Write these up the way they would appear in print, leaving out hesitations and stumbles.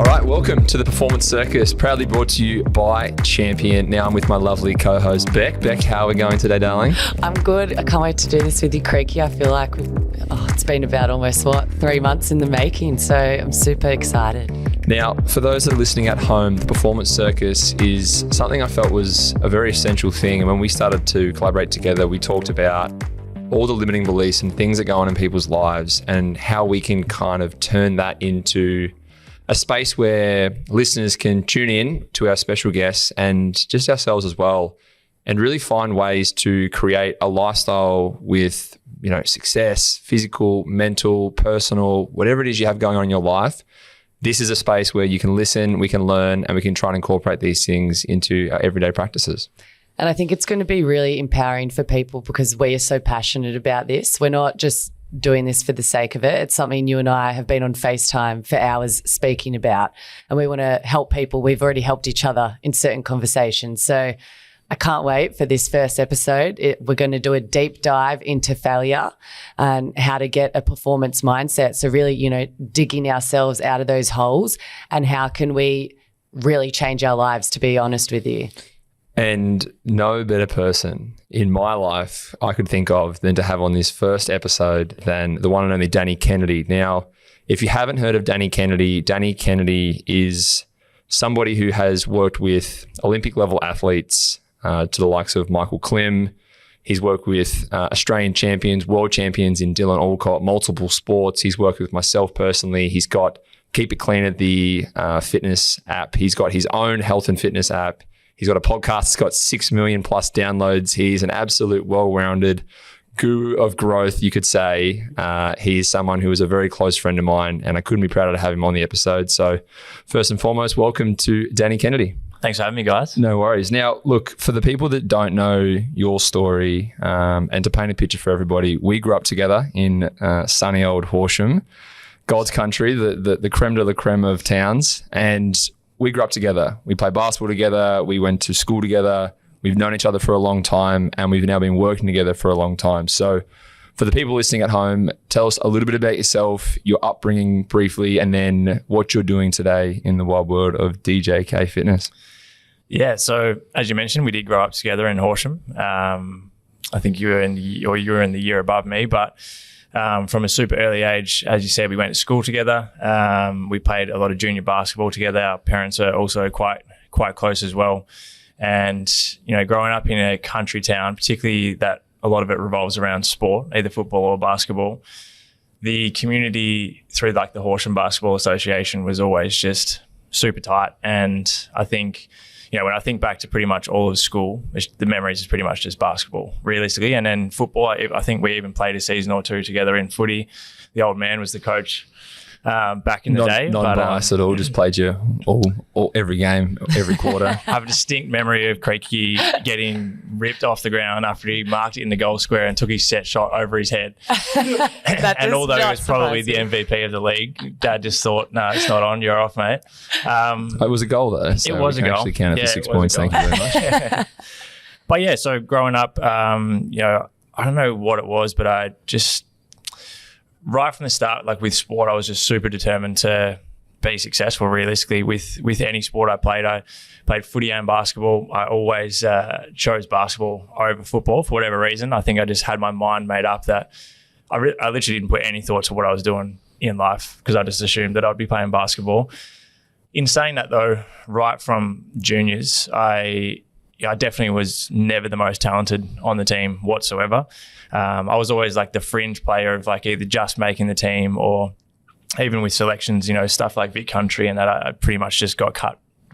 All right, welcome to the Performance Circus, proudly brought to you by Champion. Now I'm with my lovely co-host, Beck. Beck, how are we going today, darling? I'm good. I can't wait to do this with you, Creaky. I feel like it's been about almost, 3 months in the making, so I'm super excited. Now, for those that are listening at home, the Performance Circus is something I felt was a very essential thing. And when we started to collaborate together, we talked about all the limiting beliefs and things that go on in people's lives and how we can kind of turn that into a space where listeners can tune in to our special guests and just ourselves as well, and really find ways to create a lifestyle with, success, physical, mental, personal, whatever it is you have going on in your life. This is a space where you can listen, we can learn, and we can try and incorporate these things into our everyday practices. And I think it's going to be really empowering for people because we are so passionate about this. We're not just doing this for the sake of it. It's something you and I have been on FaceTime for hours speaking about, and we want to help people. We've already helped each other in certain conversations. So I can't wait for this first episode. We're going to do a deep dive into failure and how to get a performance mindset. So really, digging ourselves out of those holes and how can we really change our lives, to be honest with you. And no better person in my life I could think of than to have on this first episode than the one and only Danny Kennedy. Now, if you haven't heard of Danny Kennedy is somebody who has worked with Olympic level athletes to the likes of Michael Klim. He's worked with Australian champions, world champions in Dylan Alcott, multiple sports. He's worked with myself personally. He's got Keep It Clean at the fitness app. He's got his own health and fitness app. He's got a podcast that's got 6 million plus downloads. He's an absolute well-rounded guru of growth, you could say. He's someone who is a very close friend of mine, and I couldn't be prouder to have him on the episode. So first and foremost, welcome to Danny Kennedy. Thanks for having me, guys. No worries. Now, look, for the people that don't know your story, and to paint a picture for everybody, we grew up together in sunny old Horsham, God's country, the creme de la creme of towns, and we grew up together. We played basketball together. We went to school together. We've known each other for a long time, and we've now been working together for a long time. So for the people listening at home, tell us a little bit about yourself, your upbringing briefly, and then what you're doing today in the wild world of DJK Fitness. Yeah, so as you mentioned, we did grow up together in Horsham. I think you were in the year above me, but from a super early age, as you said, we went to school together. We played a lot of junior basketball together. Our parents are also quite close as well. And, growing up in a country town, particularly that a lot of it revolves around sport, either football or basketball, the community through like the Horsham Basketball Association was always just super tight. And I think, when I think back to pretty much all of school, the memories is pretty much just basketball, realistically. And then football, I think we even played a season or two together in footy. The old man was the coach back in the day. Not biased at all, just played you all every game, every quarter. I have a distinct memory of Creaky getting ripped off the ground after he marked it in the goal square and took his set shot over his head. And although he was probably the MVP of the league, Dad just thought, no, it's not on, you're off, mate. It was a goal though. So it was a goal. Actually count it for 6 points. Thank you very much. But yeah, so growing up, I don't know what it was, but I just, right from the start, like with sport, I was just super determined to be successful realistically with any sport I played. I played footy and basketball. I always chose basketball over football for whatever reason. I think I just had my mind made up that I literally didn't put any thought to what I was doing in life because I just assumed that I'd be playing basketball. In saying that though, right from juniors, I definitely was never the most talented on the team whatsoever. I was always like the fringe player of like either just making the team or even with selections, stuff like Vic Country and that I pretty much just got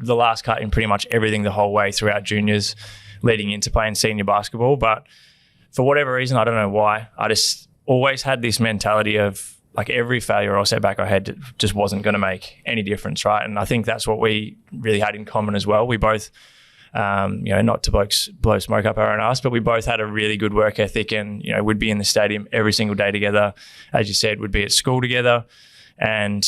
the last cut in pretty much everything the whole way throughout juniors leading into playing senior basketball. But for whatever reason, I don't know why, I just always had this mentality of like every failure or setback I had just wasn't going to make any difference, right? And I think that's what we really had in common as well. We both not to blow smoke up our own ass, but we both had a really good work ethic and, we'd be in the stadium every single day together. As you said, we'd be at school together. And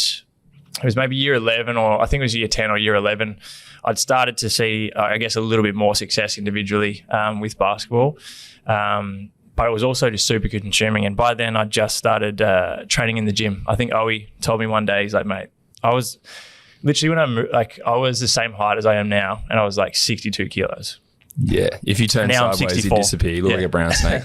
it was maybe year 11 or I think it was year 10 or year 11. I'd started to see, a little bit more success individually with basketball. But it was also just super consuming. And by then I just started training in the gym. I think Owie told me one day, he's like, mate, literally I was the same height as I am now, and I was like 62 kilos. Yeah. If you turn Now I'm sideways, you 64. disappear. You look like a brown snake.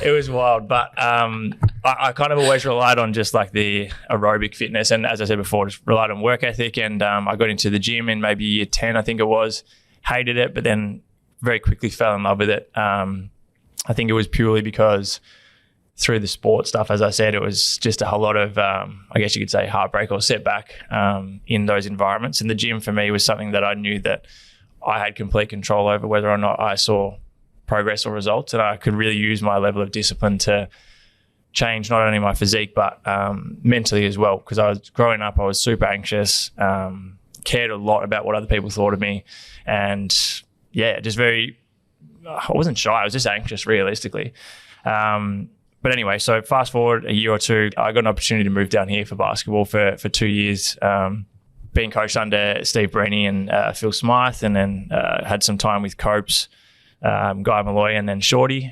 It was wild, but I kind of always relied on just like the aerobic fitness, and as I said before, just relied on work ethic. And I got into the gym in maybe year 10, I think it was. Hated it, but then very quickly fell in love with it. I think it was purely because through the sport stuff, as I said, it was just a whole lot of, I guess you could say, heartbreak or setback in those environments. And the gym for me was something that I knew that I had complete control over whether or not I saw progress or results, and I could really use my level of discipline to change not only my physique but mentally as well, because I was growing up, I was super anxious, cared a lot about what other people thought of me, and just I wasn't shy, I was just anxious realistically. But anyway, so fast forward a year or two, I got an opportunity to move down here for basketball for 2 years, being coached under Steve Brenny and Phil Smythe, and then had some time with Copes, Guy Malloy, and then Shorty,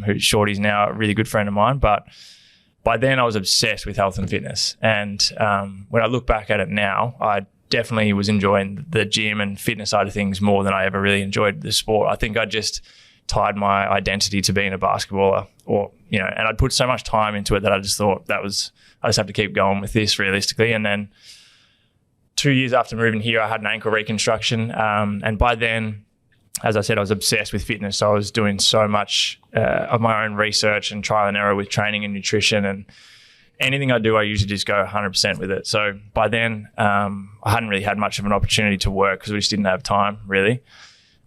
who Shorty's now a really good friend of mine. But by then I was obsessed with health and fitness. And when I look back at it now, I definitely was enjoying the gym and fitness side of things more than I ever really enjoyed the sport. I think I just tied my identity to being a basketballer, and I'd put so much time into it that I just thought I just have to keep going with this realistically. And then 2 years after moving here, I had an ankle reconstruction. And by then, as I said, I was obsessed with fitness. So I was doing so much of my own research and trial and error with training and nutrition. And anything I do, I usually just go 100% with it. So by then, I hadn't really had much of an opportunity to work because we just didn't have time really.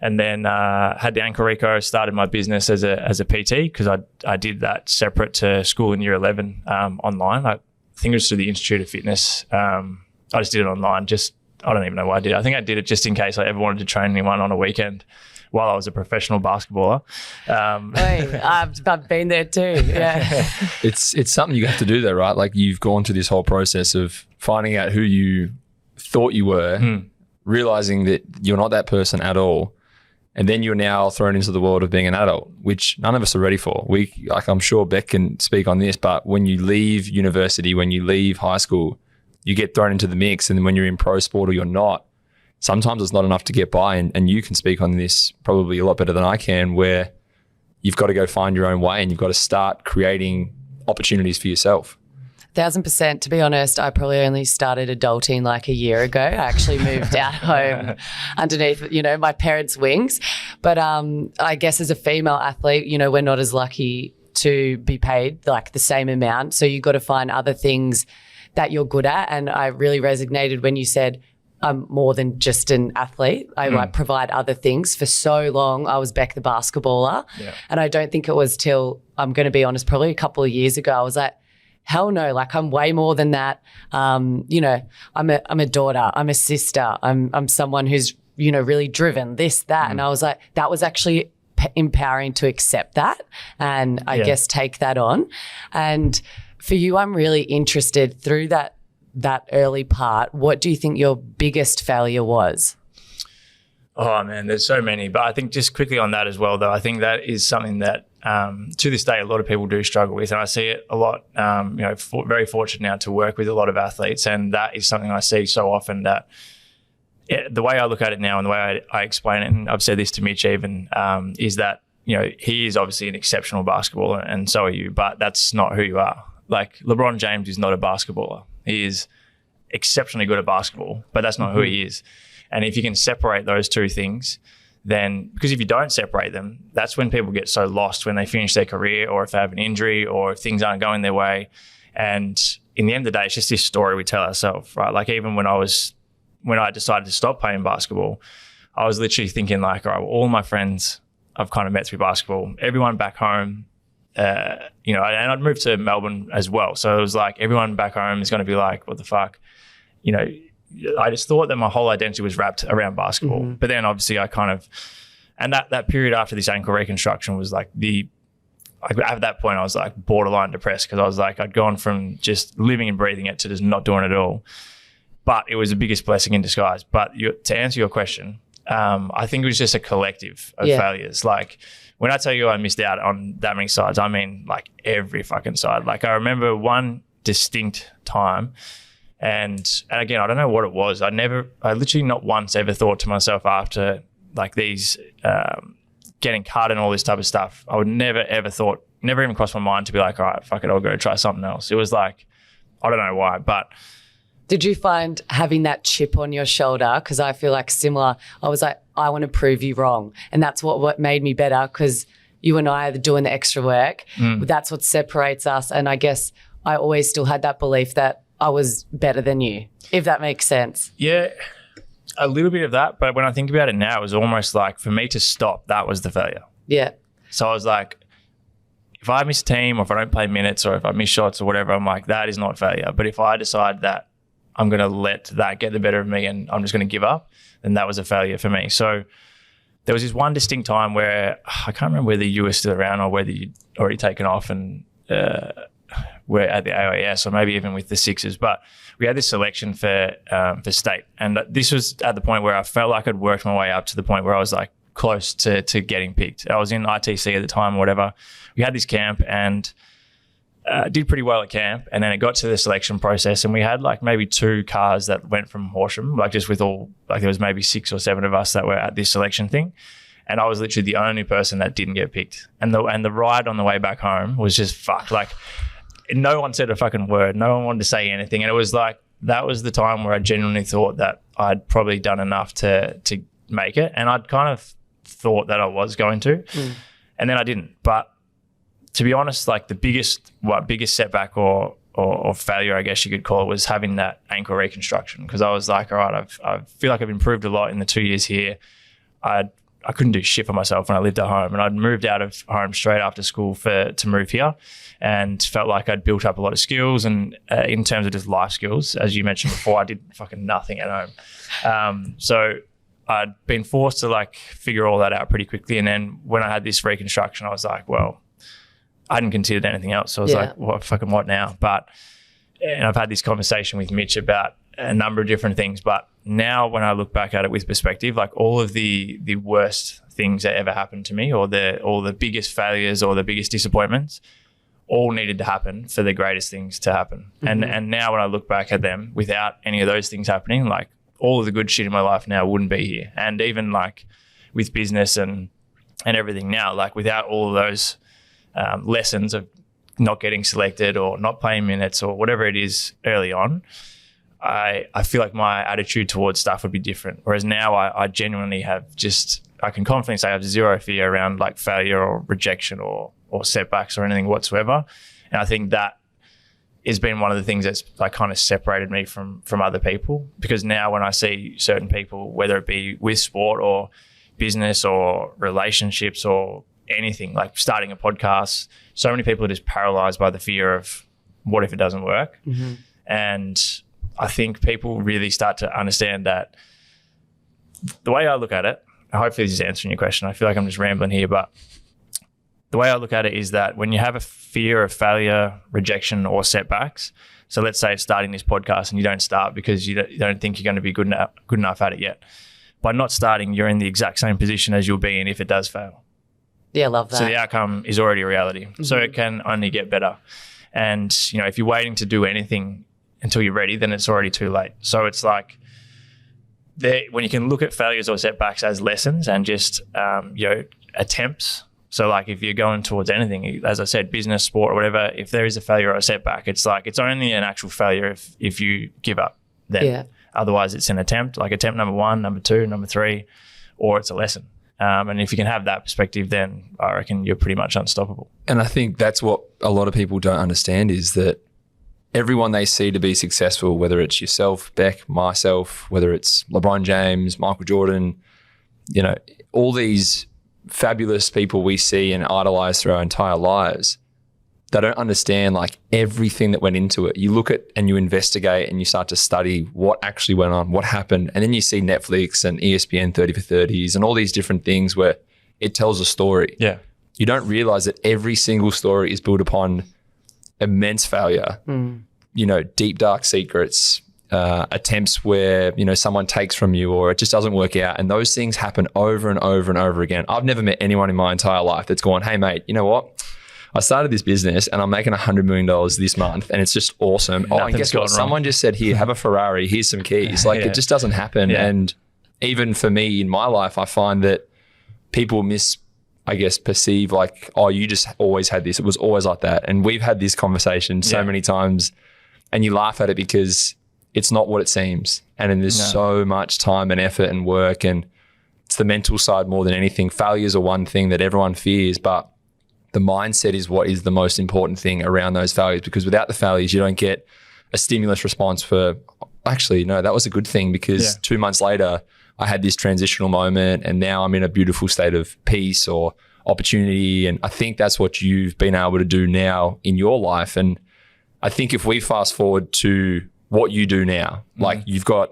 And then had the ankle reco, started my business as a PT, because I did that separate to school in year 11 online. I think it was through the Institute of Fitness. I just did it online. I don't even know why I did it. I think I did it just in case I ever wanted to train anyone on a weekend while I was a professional basketballer. I've been there too. Yeah. It's something you have to do though, right? Like you've gone through this whole process of finding out who you thought you were, realizing that you're not that person at all. And then you're now thrown into the world of being an adult, which none of us are ready for. I'm sure Beck can speak on this, but when you leave university, when you leave high school, you get thrown into the mix. And when you're in pro sport or you're not, sometimes it's not enough to get by. And you can speak on this probably a lot better than I can, where you've got to go find your own way and you've got to start creating opportunities for yourself. 1,000%. To be honest, I probably only started adulting like a year ago. I actually moved out home underneath, my parents' wings. But I guess as a female athlete, we're not as lucky to be paid like the same amount. So you've got to find other things that you're good at. And I really resonated when you said, I'm more than just an athlete. I provide other things. For so long, I was Beck the basketballer. Yeah. And I don't think it was till, I'm going to be honest, probably a couple of years ago, I was like, hell no, like I'm way more than that. I'm a daughter, I'm a sister, I'm someone who's, really driven, this, that. And I was like, that was actually empowering to accept that and I guess take that on. And for you, I'm really interested through that early part. What do you think your biggest failure was? Oh man, there's so many. But I think just quickly on that as well, though, I think that is something that to this day a lot of people do struggle with, and I see it a lot. Very fortunate now to work with a lot of athletes, and that is something I see so often. That the way I look at it now and the way I explain it, and I've said this to Mitch even, is that he is obviously an exceptional basketballer, and so are you. But that's not who you are. Like LeBron James is not a basketballer. He is exceptionally good at basketball, but that's not who he is. And if you can separate those two things, then, because if you don't separate them, that's when people get so lost when they finish their career, or if they have an injury, or if things aren't going their way. And in the end of the day, it's just this story we tell ourselves, right? Like even when I decided to stop playing basketball, I was literally thinking like, all right, well, all my friends I've kind of met through basketball, everyone back home, and I'd moved to Melbourne as well. So it was like everyone back home is going to be like, what the fuck? I just thought that my whole identity was wrapped around basketball. Mm-hmm. But then obviously and that period after this ankle reconstruction was like at that point I was like borderline depressed, because I was like, I'd gone from just living and breathing it to just not doing it at all. But it was the biggest blessing in disguise. But to answer your question, I think it was just a collective of failures. Like when I tell you I missed out on that many sides, I mean like every fucking side. Like I remember one distinct time, And again, I don't know what it was. I literally not once ever thought to myself after like these getting cut and all this type of stuff, I would never even crossed my mind to be like, all right, fuck it, I'll go try something else. It was like, I don't know why, but. Did you find having that chip on your shoulder, because I feel like similar, I was like, I want to prove you wrong. And that's what made me better, because you and I are doing the extra work. That's what separates us. And I guess I always still had that belief that I was better than you, if that makes sense. Yeah, a little bit of that. But when I think about it now, it was almost like for me to stop, that was the failure. Yeah. So I was like, if I miss team or if I don't play minutes or if I miss shots or whatever, I'm like, that is not failure. But if I decide that I'm going to let that get the better of me and I'm just going to give up, then that was a failure for me. So there was this one distinct time where I can't remember whether you were still around or whether you'd already taken off and we're at the AIS or maybe even with the Sixers, but we had this selection for state. And this was at the point where I felt like I'd worked my way up to the point where I was like close to getting picked. I was in ITC at the time or whatever. We had this camp and did pretty well at camp, and then it got to the selection process and we had like maybe 2 cars that went from Horsham, like just with all, like there was maybe 6 or 7 of us that were at this selection thing, and I was literally the only person that didn't get picked. And the ride on the way back home was just fucked. Like no one said a fucking word, no one wanted to say anything, and it was like that was the time where I genuinely thought that I'd probably done enough to make it, and I'd kind of thought that I was going to, and then I didn't. But to be honest, like the biggest setback or failure, I guess you could call it, was having that ankle reconstruction. Because I was like, all right, I feel like I've improved a lot in the 2 years here. I couldn't do shit for myself when I lived at home, and I'd moved out of home straight after school to move here, and felt like I'd built up a lot of skills. And in terms of just life skills, as you mentioned before, I did fucking nothing at home. So I'd been forced to like figure all that out pretty quickly. And then when I had this reconstruction, I was like, well, I hadn't considered anything else. So I was like, what now? And I've had this conversation with Mitch about a number of different things. But now when I look back at it with perspective, like all of the worst things that ever happened to me, or all the biggest failures or the biggest disappointments, all needed to happen for the greatest things to happen. And now when I look back at them, without any of those things happening, like all of the good shit in my life now wouldn't be here. And even like with business and everything now, like without all of those lessons of not getting selected or not playing minutes or whatever it is early on, I feel like my attitude towards stuff would be different. Whereas now I genuinely have I can confidently say I have zero fear around like failure or rejection or setbacks or anything whatsoever. And I think that has been one of the things that's like kind of separated me from other people, because now when I see certain people, whether it be with sport or business or relationships or anything, like starting a podcast, so many people are just paralyzed by the fear of what if it doesn't work. And I think people really start to understand that the way I look at it, hopefully this is answering your question, I feel like I'm just rambling here, but the way I look at it is that when you have a fear of failure, rejection or setbacks, so let's say starting this podcast and you don't start because you don't think you're going to be good enough at it yet. By not starting, you're in the exact same position as you'll be in if it does fail. Yeah, I love that. So the outcome is already a reality. So it can only get better. And, if you're waiting to do anything until you're ready, then it's already too late. So it's like when you can look at failures or setbacks as lessons and just, attempts. So like if you're going towards anything, as I said, business, sport or whatever, if there is a failure or a setback, it's like it's only an actual failure if you give up then. Yeah. Otherwise it's an attempt, like attempt number 1, number 2, number 3, or it's a lesson. And if you can have that perspective, then I reckon you're pretty much unstoppable. And I think that's what a lot of people don't understand, is that everyone they see to be successful, whether it's yourself, Beck, myself, whether it's LeBron James, Michael Jordan, all these fabulous people we see and idolize through our entire lives, they don't understand like everything that went into it. You look at and you investigate and you start to study what actually went on, what happened. And then you see Netflix and ESPN 30 for 30s and all these different things where it tells a story. Yeah. You don't realize that every single story is built upon immense failure, deep, dark secrets, attempts where, someone takes from you or it just doesn't work out. And those things happen over and over and over again. I've never met anyone in my entire life that's gone, hey mate, you know what? I started this business and I'm making $100 million this month and it's just awesome. Oh, and Nothing's guess gone what? wrong. Someone just said, here, have a Ferrari, here's some keys. Like it just doesn't happen. Yeah. And even for me in my life, I find that people perceive like, oh, you just always had this. It was always like that. And we've had this conversation so many times and you laugh at it because it's not what it seems. And then there's so much time and effort and work, and it's the mental side more than anything. Failures are one thing that everyone fears, but the mindset is what is the most important thing around those failures, because without the failures, you don't get a stimulus response for, actually, no, that was a good thing because 2 months later, I had this transitional moment and now I'm in a beautiful state of peace or opportunity. And I think that's what you've been able to do now in your life. And I think if we fast forward to what you do now, like you've got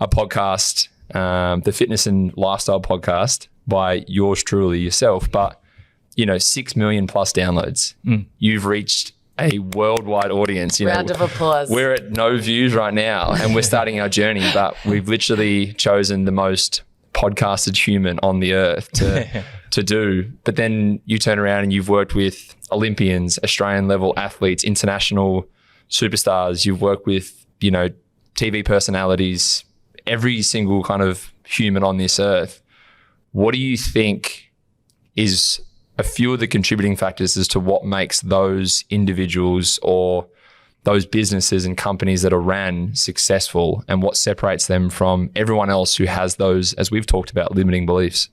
a podcast, the Fitness and Lifestyle podcast by yours truly yourself, but 6 million plus downloads. You've reached a worldwide audience. Round of applause. We're at no views right now and we're starting our journey, but we've literally chosen the most podcasted human on the earth to do. But then you turn around and you've worked with Olympians, Australian level athletes, international superstars. You've worked with, TV personalities, every single kind of human on this earth. What do you think is a few of the contributing factors as to what makes those individuals or those businesses and companies that are ran successful, and what separates them from everyone else who has those, as we've talked about, limiting beliefs?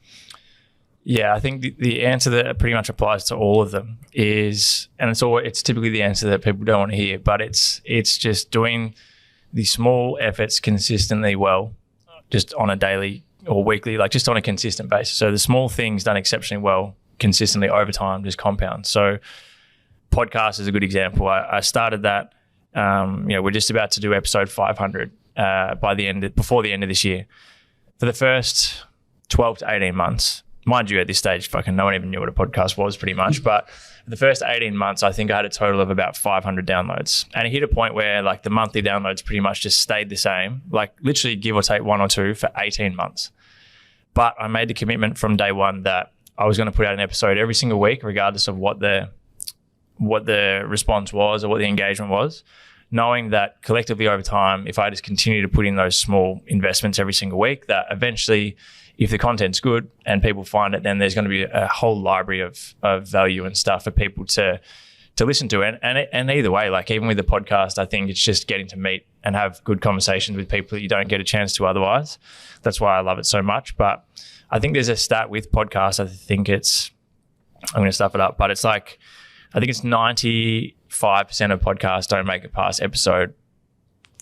Yeah, I think the answer that pretty much applies to all of them is, and it's typically the answer that people don't want to hear, but it's just doing the small efforts consistently well, just on a daily or weekly, like just on a consistent basis. So the small things done exceptionally well consistently over time just compound. So podcast is a good example. I started that, we're just about to do episode 500 before the end of this year. For the first 12 to 18 months, mind you, at this stage, fucking no one even knew what a podcast was pretty much. But for the first 18 months, I think I had a total of about 500 downloads. And it hit a point where like the monthly downloads pretty much just stayed the same, like literally give or take 1 or 2 for 18 months. But I made the commitment from day one that I was going to put out an episode every single week, regardless of what the response was or what the engagement was, knowing that collectively over time, if I just continue to put in those small investments every single week, that eventually, if the content's good and people find it, then there's going to be a whole library of value and stuff for people to listen to. And either way, like even with the podcast, I think it's just getting to meet and have good conversations with people that you don't get a chance to otherwise. That's why I love it so much. But I think there's a stat with podcasts. I'm going to stuff it up, but it's like, I think it's 95% of podcasts don't make it past episode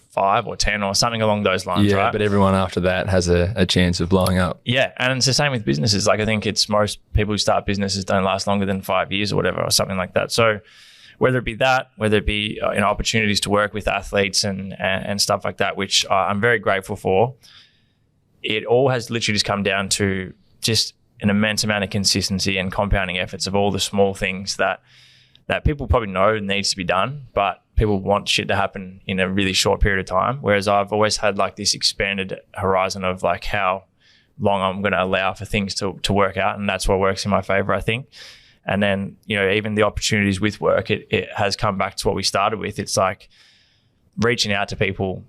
5 or 10 or something along those lines, right? But everyone after that has a chance of blowing up. Yeah, and it's the same with businesses. Like I think it's most people who start businesses don't last longer than 5 years or whatever or something like that. So whether it be that, whether it be opportunities to work with athletes and stuff like that, which I'm very grateful for, it all has literally just come down to just an immense amount of consistency and compounding efforts of all the small things that people probably know needs to be done, but people want shit to happen in a really short period of time. Whereas I've always had like this expanded horizon of like how long I'm going to allow for things to work out. And that's what works in my favor, I think. And then, even the opportunities with work, it has come back to what we started with. It's like reaching out to people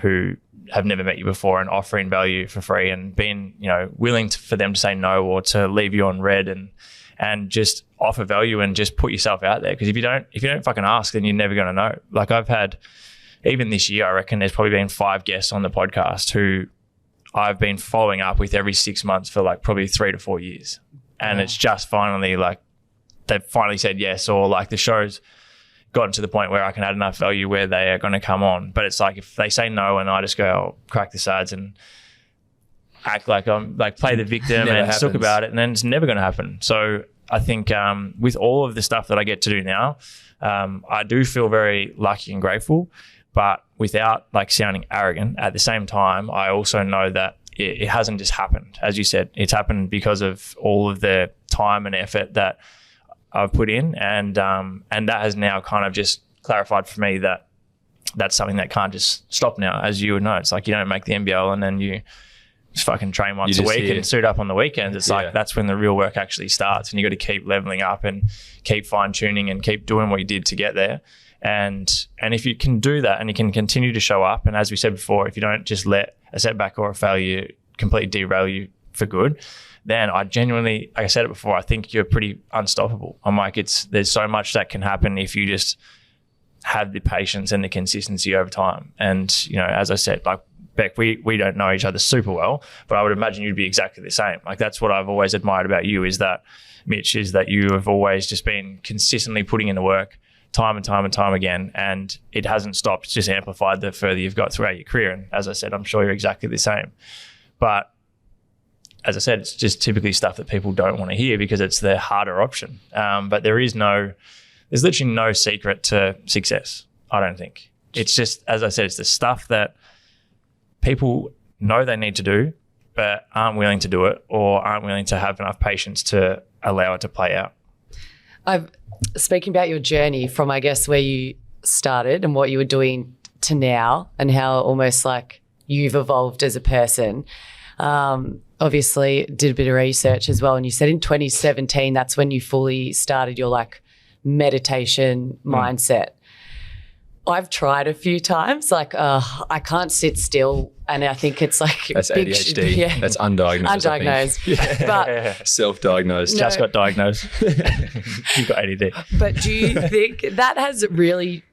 who have never met you before and offering value for free and being, willing for them to say no or to leave you on red and just offer value and just put yourself out there. Because if you don't fucking ask, then you're never going to know. Like I've had, even this year, I reckon there's probably been 5 guests on the podcast who I've been following up with every 6 months for like probably 3 to 4 years. And it's just finally like, they've finally said yes, or like the show's gotten to the point where I can add enough value where they are going to come on. But it's like, if they say no and I just go, I'll crack the sides and act like I'm like play the victim and talk about it, and then it's never going to happen. So I think with all of the stuff that I get to do now, I do feel very lucky and grateful, but without like sounding arrogant, at the same time, I also know that it hasn't just happened. As you said, it's happened because of all of the time and effort that I've put in, and that has now kind of just clarified for me that that's something that can't just stop now. As you would know, it's like you don't make the NBL and then you just fucking train once You a just week hear- and suit up on the weekends. It's Yeah. like that's when the real work actually starts, and you got to keep leveling up and keep fine tuning and keep doing what you did to get there. And if you can do that and you can continue to show up, and as we said before, if you don't just let a setback or a failure completely derail you for good, then I genuinely, like I said it before, I think you're pretty unstoppable. I'm like, there's so much that can happen if you just have the patience and the consistency over time. And, you know, as I said, like Beck, we don't know each other super well, but I would imagine you'd be exactly the same. Like that's what I've always admired about you is that, Mitch, is that you have always just been consistently putting in the work time and time and time again, and it hasn't stopped. It's just amplified the further you've got throughout your career. And as I said, I'm sure you're exactly the same. But as I said, it's just typically stuff that people don't want to hear because it's the harder option. But there's literally no secret to success, I don't think. It's just, as I said, it's the stuff that people know they need to do, but aren't willing to do it or aren't willing to have enough patience to allow it to play out. Speaking about your journey from, I guess, where you started and what you were doing to now and how almost like you've evolved as a person. Obviously did a bit of research as well. And you said in 2017, that's when you fully started your like meditation mindset. I've tried a few times, like I can't sit still, and I think it's like That's ADHD. Yeah. That's undiagnosed. Undiagnosed. But Self-diagnosed. Just got diagnosed. You've got ADD. But do you think that has really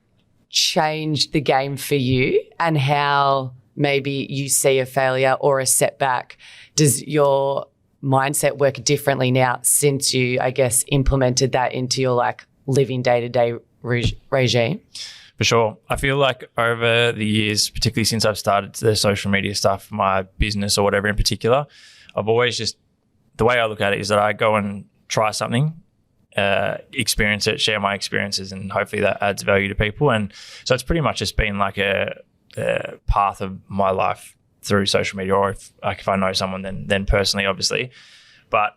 changed the game for you and how maybe you see a failure or a setback? Does your mindset work differently now since you, I guess, implemented that into your like living day-to-day regime? For sure. I feel like over the years, particularly since I've started the social media stuff, my business or whatever in particular, I've always just, the way I look at it is that I go and try something, experience it, share my experiences, and hopefully that adds value to people. And so it's pretty much just been like a path of my life through social media, or if I know someone, then personally, obviously. But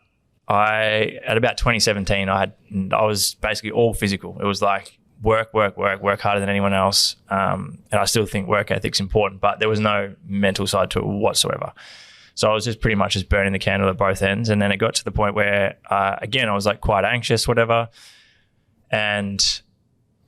at about 2017, I was basically all physical. It was like work harder than anyone else. And I still think work ethic's important, but there was no mental side to it whatsoever. So I was just pretty much just burning the candle at both ends. And then it got to the point where, again, I was like quite anxious, whatever. And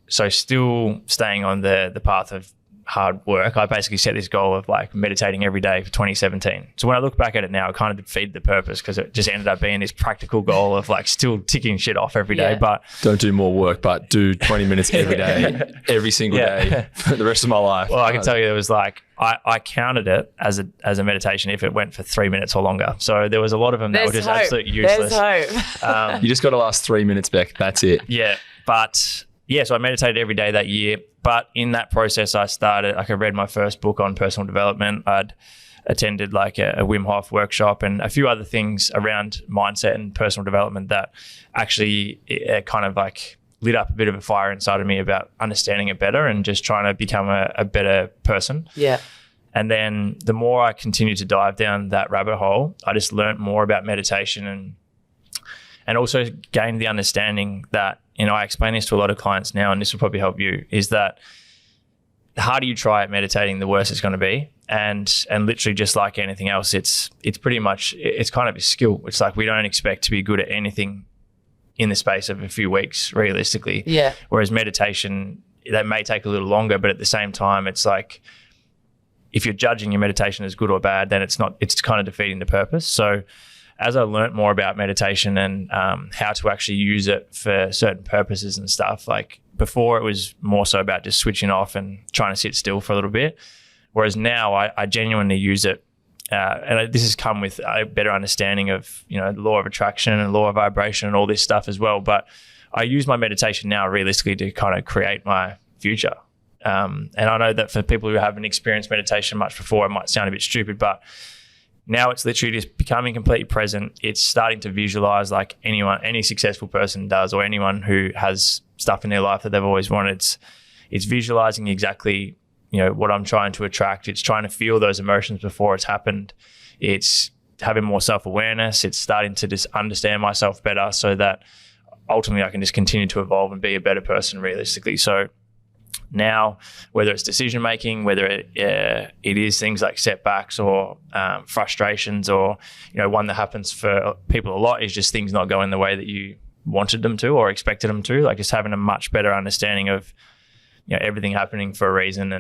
so still staying on the path of hard work, I basically set this goal of like meditating every day for 2017. So when I look back at it now, it kind of defeated the purpose because it just ended up being this practical goal of like still ticking shit off every day. Yeah. But Don't do more work, but do 20 minutes every day, every single day for the rest of my life. well, I can tell you there was like, I counted it as a meditation if it went for 3 minutes or longer. So there was a lot of them that were just absolutely useless. There's hope. You just got to last 3 minutes, Beck. That's it. Yeah. But yeah, so I meditated every day that year. But in that process, I read my first book on personal development. I'd attended like a Wim Hof workshop and a few other things around mindset and personal development that actually kind of like lit up a bit of a fire inside of me about understanding it better and just trying to become a better person. Yeah. And then the more I continued to dive down that rabbit hole, I just learned more about meditation and also gained the understanding that, you know, I explain this to a lot of clients now, and this will probably help you, is that the harder you try at meditating, the worse it's going to be. And literally just like anything else, it's pretty much, it's kind of a skill. It's like we don't expect to be good at anything in the space of a few weeks, realistically. Yeah. Whereas meditation, that may take a little longer, but at the same time, it's like, if you're judging your meditation as good or bad, then it's kind of defeating the purpose. So as I learned more about meditation and how to actually use it for certain purposes and stuff, like before it was more so about just switching off and trying to sit still for a little bit. Whereas now I genuinely use it. And this has come with a better understanding of, you know, the law of attraction and law of vibration and all this stuff as well. But I use my meditation now realistically to kind of create my future. And I know that for people who haven't experienced meditation much before, it might sound a bit stupid, but now it's literally just becoming completely present. It's starting to visualize like any successful person does, or anyone who has stuff in their life that they've always wanted. It's visualizing exactly, you know, what I'm trying to attract. It's trying to feel those emotions before it's happened. It's having more self-awareness. It's starting to just understand myself better so that ultimately I can just continue to evolve and be a better person realistically. So Now, whether it's decision making, whether it is things like setbacks or frustrations, or one that happens for people a lot is just things not going the way that you wanted them to or expected them to. Like just having a much better understanding of everything happening for a reason,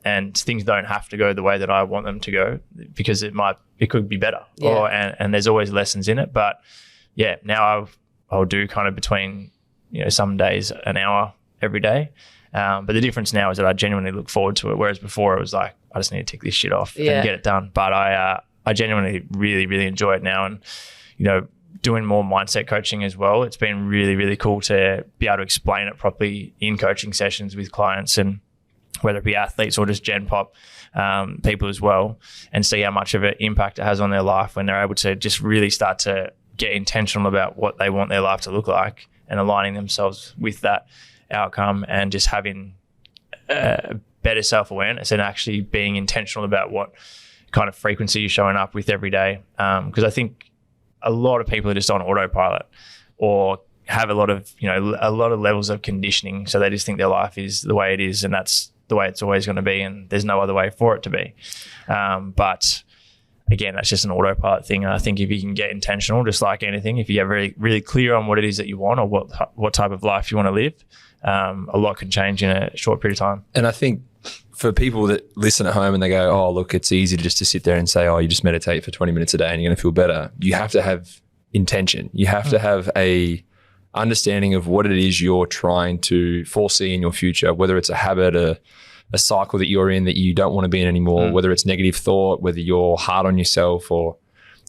and things don't have to go the way that I want them to go, because it could be better. And there's always lessons in it. But yeah, now I'll do kind of between some days an hour every day. But the difference now is that I genuinely look forward to it, whereas before it was like, I just need to tick this shit off and get it done. But I genuinely really, really enjoy it now. And, doing more mindset coaching as well, it's been really, really cool to be able to explain it properly in coaching sessions with clients, and whether it be athletes or just Gen Pop people as well, and see how much of an impact it has on their life when they're able to just really start to get intentional about what they want their life to look like and aligning themselves with that outcome, and just having better self-awareness and actually being intentional about what kind of frequency you're showing up with every day. Because I think a lot of people are just on autopilot, or have a lot of levels of conditioning. So they just think their life is the way it is, and that's the way it's always going to be, and there's no other way for it to be. But again, that's just an autopilot thing. And I think if you can get intentional, just like anything, if you get really, really clear on what it is that you want, or what type of life you want to live, a lot can change in a short period of time. And I think for people that listen at home and they go, oh, look, it's easy just to sit there and say, oh, you just meditate for 20 minutes a day and you're going to feel better. You have to have intention. You have to have a understanding of what it is you're trying to foresee in your future, whether it's a habit, a cycle that you're in that you don't want to be in anymore, whether it's negative thought, whether you're hard on yourself, or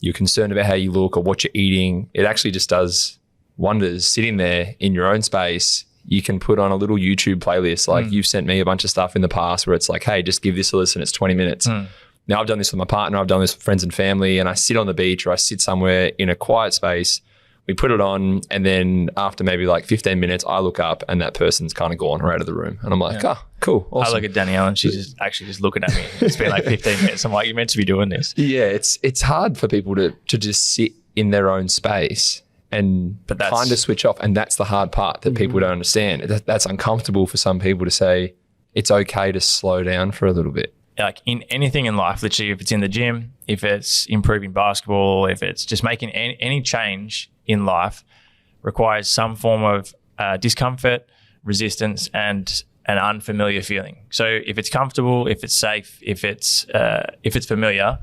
you're concerned about how you look or what you're eating. It actually just does wonders sitting there in your own space. You can put on a little YouTube playlist. Like you've sent me a bunch of stuff in the past where it's like, hey, just give this a listen. It's 20 minutes. Now I've done this with my partner. I've done this with friends and family, and I sit on the beach or I sit somewhere in a quiet space. We put it on, and then after maybe like 15 minutes, I look up and that person's kind of gone or out of the room. And I'm like, oh, cool. Awesome. I look at Danielle and she's just looking at me. It's been like 15 minutes. I'm like, you're meant to be doing this. Yeah, it's hard for people to just sit in their own space and kind of switch off. And that's the hard part that people don't understand. That's uncomfortable for some people to say it's okay to slow down for a little bit. Like in anything in life, literally, if it's in the gym, if it's improving basketball, if it's just making any change in life, requires some form of discomfort, resistance, and an unfamiliar feeling. So if it's comfortable, if it's safe, if it's familiar,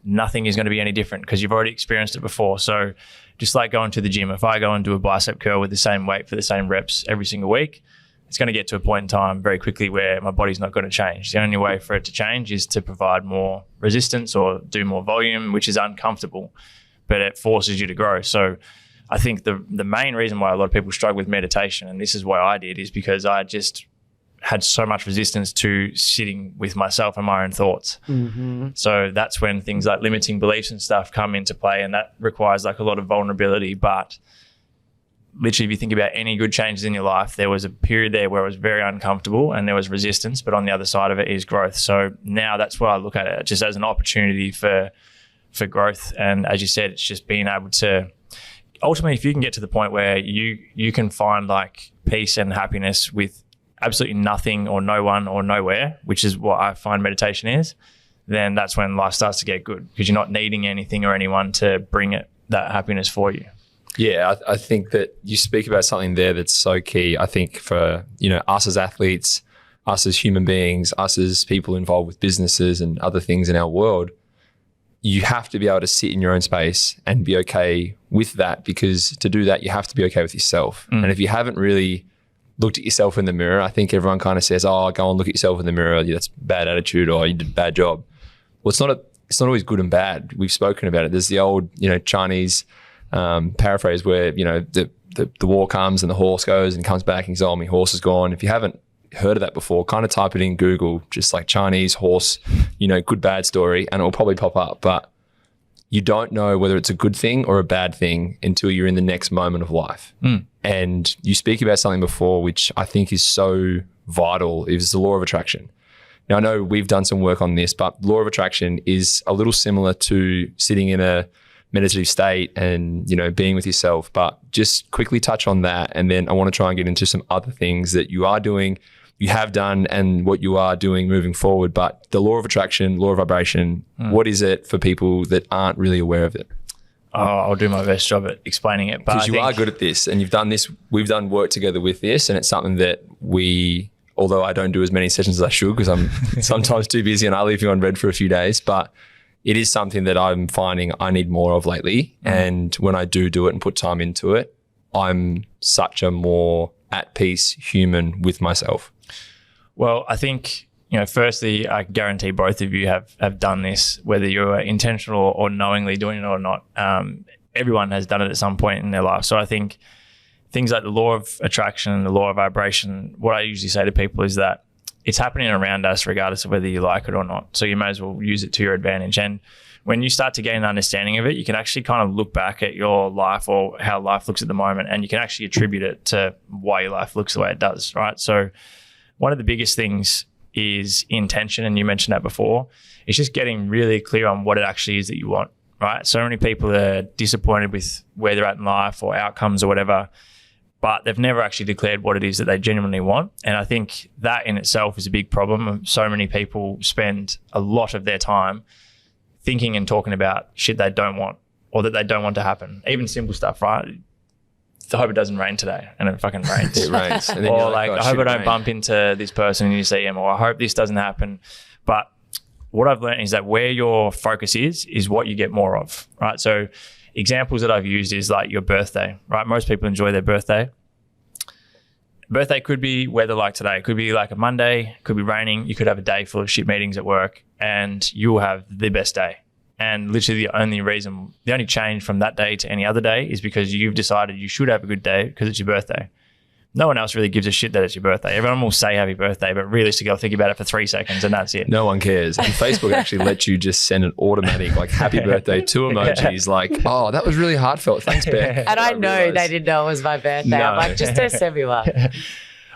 nothing is going to be any different because you've already experienced it before. So just like going to the gym, if I go and do a bicep curl with the same weight for the same reps every single week, it's going to get to a point in time very quickly where my body's not going to change. The only way for it to change is to provide more resistance or do more volume, which is uncomfortable, but it forces you to grow. So I think the main reason why a lot of people struggle with meditation, and this is why I did, is because I just had so much resistance to sitting with myself and my own thoughts. So that's when things like limiting beliefs and stuff come into play, and that requires like a lot of vulnerability. But literally, if you think about any good changes in your life, there was a period there where it was very uncomfortable and there was resistance, but on the other side of it is growth. So now that's why I look at it, just as an opportunity for growth. And as you said, it's just being able to, ultimately, if you can get to the point where you can find like peace and happiness with absolutely nothing or no one or nowhere, which is what I find meditation is, then that's when life starts to get good, because you're not needing anything or anyone to bring that happiness for you. Yeah, I think that you speak about something there that's so key. I think for, us as athletes, us as human beings, us as people involved with businesses and other things in our world, you have to be able to sit in your own space and be okay with that, because to do that, you have to be okay with yourself. And if you haven't really looked at yourself in the mirror, I think everyone kind of says, oh, go and look at yourself in the mirror. Yeah, that's bad attitude, or you did a bad job. Well, it's not always good and bad. We've spoken about it. There's the old, Chinese paraphrase where, the war comes and the horse goes and comes back and he's, oh, my horse is gone. If you haven't heard of that before, kind of type it in Google, just like Chinese horse, good, bad story, and it will probably pop up. But you don't know whether it's a good thing or a bad thing until you're in the next moment of life. And you speak about something before, which I think is so vital, is the law of attraction. Now, I know we've done some work on this, but law of attraction is a little similar to sitting in a meditative state and, being with yourself. But just quickly touch on that. And then I want to try and get into some other things that you are doing, you have done and what you are doing moving forward. But the law of attraction, law of vibration, what is it for people that aren't really aware of it? Oh, I'll do my best job at explaining it. Because you are good at this and you've done this. We've done work together with this, and it's something that although I don't do as many sessions as I should because I'm sometimes too busy and I leave you on red for a few days, but it is something that I'm finding I need more of lately. And when I do it and put time into it, I'm such a more at peace human with myself. Well, I think, firstly, I guarantee both of you have done this, whether you're intentional or knowingly doing it or not. Everyone has done it at some point in their life. So I think things like the law of attraction and the law of vibration, what I usually say to people is that it's happening around us regardless of whether you like it or not. So you may as well use it to your advantage. And when you start to gain an understanding of it, you can actually kind of look back at your life or how life looks at the moment, and you can actually attribute it to why your life looks the way it does, right? So one of the biggest things is intention, and you mentioned that before. It's just getting really clear on what it actually is that you want, right? So many people are disappointed with where they're at in life or outcomes or whatever, but they've never actually declared what it is that they genuinely want. And I think that in itself is a big problem. So many people spend a lot of their time thinking and talking about shit they don't want or that they don't want to happen. Even simple stuff, right? I hope it doesn't rain today, and it fucking rains. It rains. And then or you're like, oh, I hope I don't rain. bump into this person and you see him, or I hope this doesn't happen. But what I've learned is that where your focus is what you get more of, right? So examples that I've used is like your birthday, right? Most people enjoy their birthday. Birthday could be weather like today. It could be like a Monday, it could be raining. You could have a day full of shit meetings at work and you'll have the best day. And literally the only change from that day to any other day is because you've decided you should have a good day because it's your birthday. No one else really gives a shit that it's your birthday. Everyone will say happy birthday, but realistically, I'll think about it for 3 seconds and that's it. No one cares. And Facebook actually lets you just send an automatic like happy birthday to emojis like, oh, that was really heartfelt. Thanks, Beck. And I know they didn't know it was my birthday. No. I'm like, just test everyone.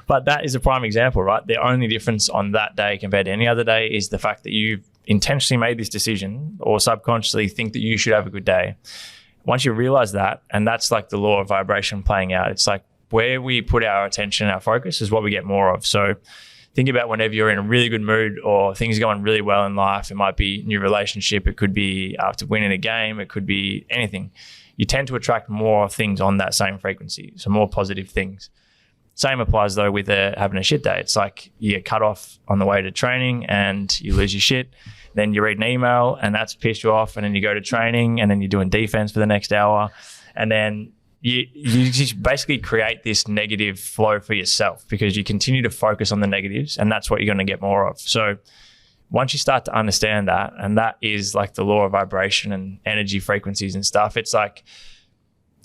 But that is a prime example, right? The only difference on that day compared to any other day is the fact that you've intentionally made this decision or subconsciously think that you should have a good day. Once you realize that, and that's like the law of vibration playing out, it's like where we put our attention, our focus is what we get more of. So think about whenever you're in a really good mood or things are going really well in life. It might be new relationship. It could be after winning a game. It could be anything. You tend to attract more things on that same frequency. So more positive things. Same applies though with having a shit day. It's like you get cut off on the way to training and you lose your shit. Then you read an email and that's pissed you off. And then you go to training and then you're doing defense for the next hour. And then you just basically create this negative flow for yourself because you continue to focus on the negatives and that's what you're going to get more of. So once you start to understand that, and that is like the law of vibration and energy frequencies and stuff, it's like,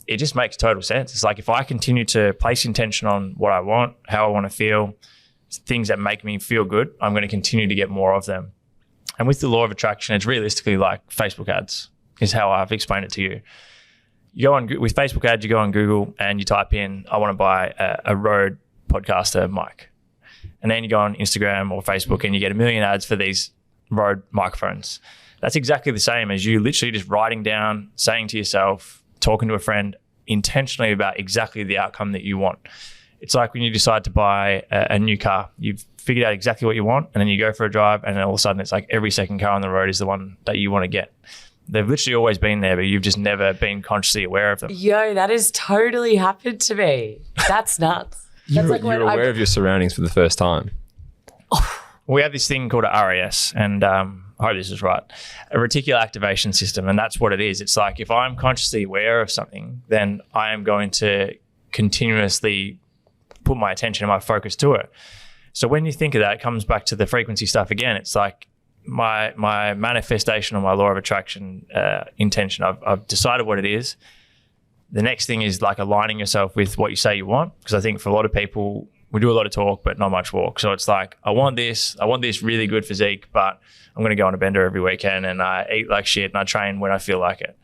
it just makes total sense. It's like if I continue to place intention on what I want, how I want to feel, things that make me feel good, I'm going to continue to get more of them. And with the law of attraction, it's realistically like Facebook ads is how I've explained it to you. You go on with Facebook ads, you go on Google and you type in, I want to buy a Rode podcaster mic. And then you go on Instagram or Facebook and you get a million ads for these Rode microphones. That's exactly the same as you literally just writing down, saying to yourself, talking to a friend intentionally about exactly the outcome that you want. It's like when you decide to buy a new car, you've figured out exactly what you want and then you go for a drive and then all of a sudden it's like every second car on the road is the one that you want to get. They've literally always been there, but you've just never been consciously aware of them. Yo, that has totally happened to me. That's nuts. You're That's like aware of your surroundings for the first time. We have this thing called a RAS, and I hope this is right, a reticular activation system, and that's what it is. It's like if I'm consciously aware of something, then I am going to continuously put my attention and my focus to it. So when you think of that, it comes back to the frequency stuff again. It's like my manifestation or my law of attraction intention. I've decided what it is. The next thing is like aligning yourself with what you say you want, because I think for a lot of people, we do a lot of talk, but not much walk. So it's like, I want this really good physique, but I'm going to go on a bender every weekend and I eat like shit and I train when I feel like it.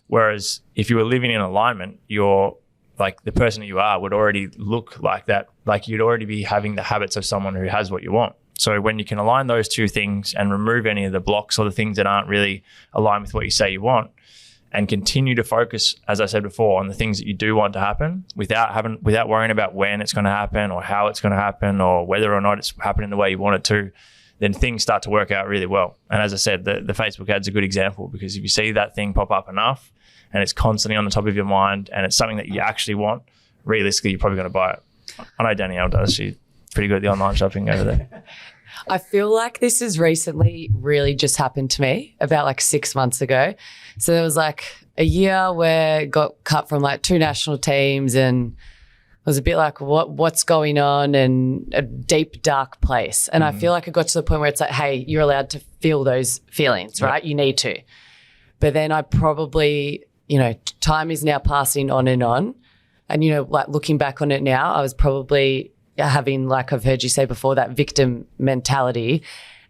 Whereas if you were living in alignment, you're like the person that you are would already look like that. Like you'd already be having the habits of someone who has what you want. So when you can align those two things and remove any of the blocks or the things that aren't really aligned with what you say you want, and continue to focus, as I said before, on the things that you do want to happen without worrying about when it's going to happen or how it's going to happen or whether or not it's happening the way you want it to, then things start to work out really well. And as I said, the Facebook ad's a good example, because if you see that thing pop up enough and it's constantly on the top of your mind and it's something that you actually want, realistically, you're probably going to buy it. I know Danielle does. She's pretty good at the online shopping over there. I feel like this has recently really just happened to me about like 6 months ago. So there was like a year where I got cut from like 2 national teams and I was a bit like, what's going on, and a deep, dark place. And I feel like it got to the point where it's like, hey, you're allowed to feel those feelings, right? You need to. But then I probably, time is now passing on. And, like looking back on it now, I was probably having, like I've heard you say before, that victim mentality,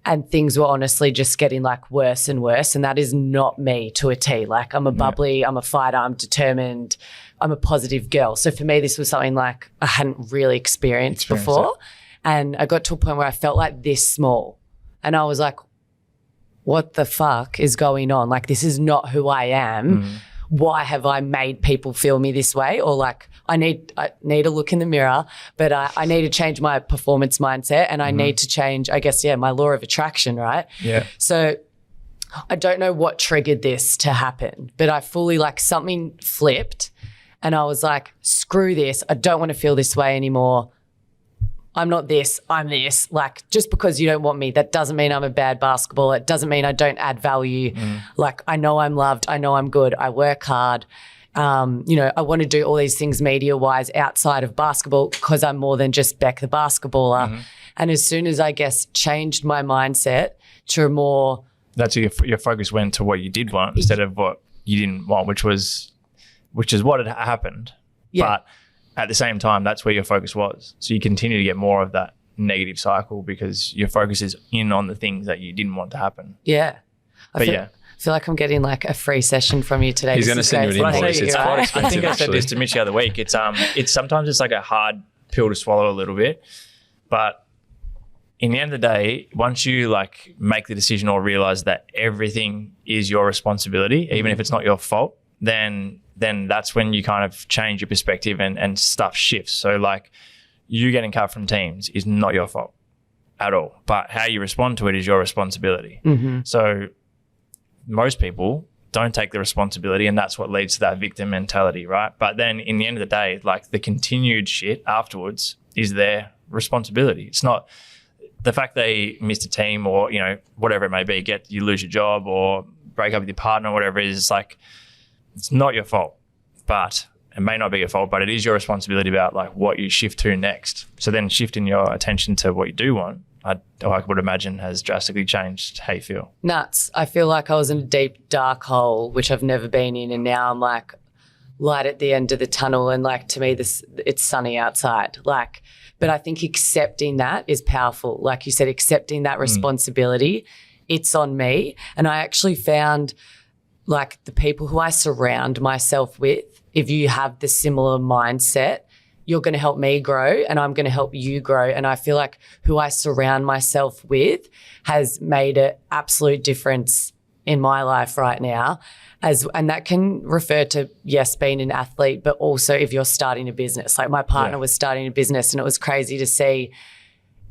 and things were honestly just getting like worse and worse. And that is not me to a T. Like I'm a bubbly, I'm a fighter, I'm determined, I'm a positive girl. So for me, this was something like I hadn't really experienced before. And I got to a point where I felt like this small and I was like, what the fuck is going on? Like, this is not who I am. Why have I made people feel me this way? Or like, I need to look in the mirror, but I need to change my performance mindset, and I need to change, I guess, my law of attraction, right? Yeah. So I don't know what triggered this to happen, but I fully, like, something flipped and I was like, screw this. I don't want to feel this way anymore. I'm not this, I'm this. Like, just because you don't want me, that doesn't mean I'm a bad basketballer. It doesn't mean I don't add value. Like, I know I'm loved. I know I'm good. I work hard. I want to do all these things media-wise outside of basketball because I'm more than just Beck the basketballer. And as soon as I guess changed my mindset to a more... That's your focus went to what you did want instead of what you didn't want, which is what had happened. Yeah. But at the same time, that's where your focus was. So you continue to get more of that negative cycle because your focus is in on the things that you didn't want to happen. Yeah. I feel like I'm getting like a free session from you today. He's going to send you an invoice. It's quite expensive. I think I said this to Mitch the other week. It's sometimes it's like a hard pill to swallow a little bit, but in the end of the day, once you like make the decision or realize that everything is your responsibility, even if it's not your fault, then that's when you kind of change your perspective and stuff shifts. So like, you getting cut from teams is not your fault at all, but how you respond to it is your responsibility. So most people don't take the responsibility, and that's what leads to that victim mentality, right? But then in the end of the day, like, the continued shit afterwards is their responsibility. It's not the fact they missed a team or, whatever it may be, you lose your job or break up with your partner or whatever it is. It's like, it's not your fault, but it may not be your fault, but it is your responsibility about like what you shift to next. So then shifting your attention to what you do want, I would imagine has drastically changed how you feel. Nuts. I feel like I was in a deep, dark hole, which I've never been in. And now I'm like light at the end of the tunnel. And like, to me, it's sunny outside. Like, but I think accepting that is powerful. Like you said, accepting that responsibility, it's on me. And I actually found like the people who I surround myself with, if you have the similar mindset, you're going to help me grow and I'm going to help you grow. And I feel like who I surround myself with has made an absolute difference in my life right now. And that can refer to, yes, being an athlete, but also if you're starting a business. Like my partner was starting a business, and it was crazy to see